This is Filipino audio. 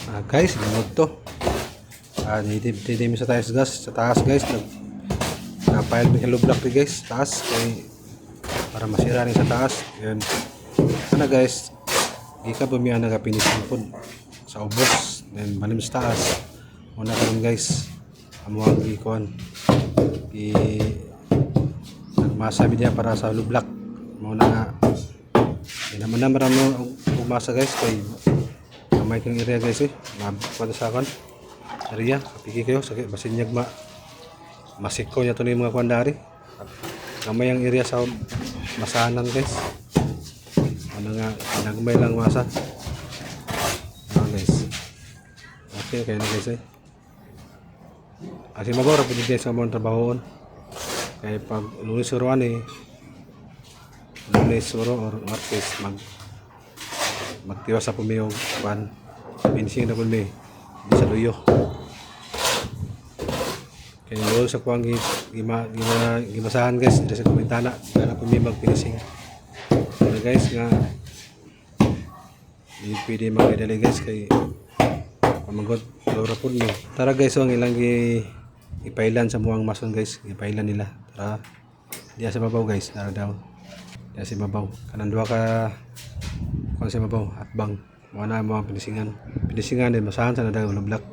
Guys, limod to. Nitib sa taas gas. Sa taas guys. Napile may hello block guys. Taas. Para masira rin sa taas. Yan. Ano guys. Ika bumiyan na kapinisin po. Sa ubos. Then malim sa taas. Muna karon guys. Amuang ikon. Nagmasabi niya para sa hello block. Muna nga. Hindi naman na marami umasa guys. Kaya may kang area guys mabot sa akin area kapiki kayo sakit basinyag masiko niya to ni mga kwandari gamay ang area sa masanan guys ano nga nagmay lang masa guys okay kaya na guys kasi magora pwede guys sa mga trabahoon kaya pag lunes or or martes magtiwas sa pumiyog pan finishing na po may di sa luyo kaya yun sa kuwang gimasahan guys dito sa kumentana kaya po may mag-finishing kaya guys nga di pwede mag-idali guys kaya pamagot lora po nyo tara guys ang ilang ipailan sa muang mason guys ipailan nila tara diya sa babaw guys tara daw diya sa babaw kanandwa ka kung sa mabaw at bang mga na mga pinisingan din masahan sa nadang black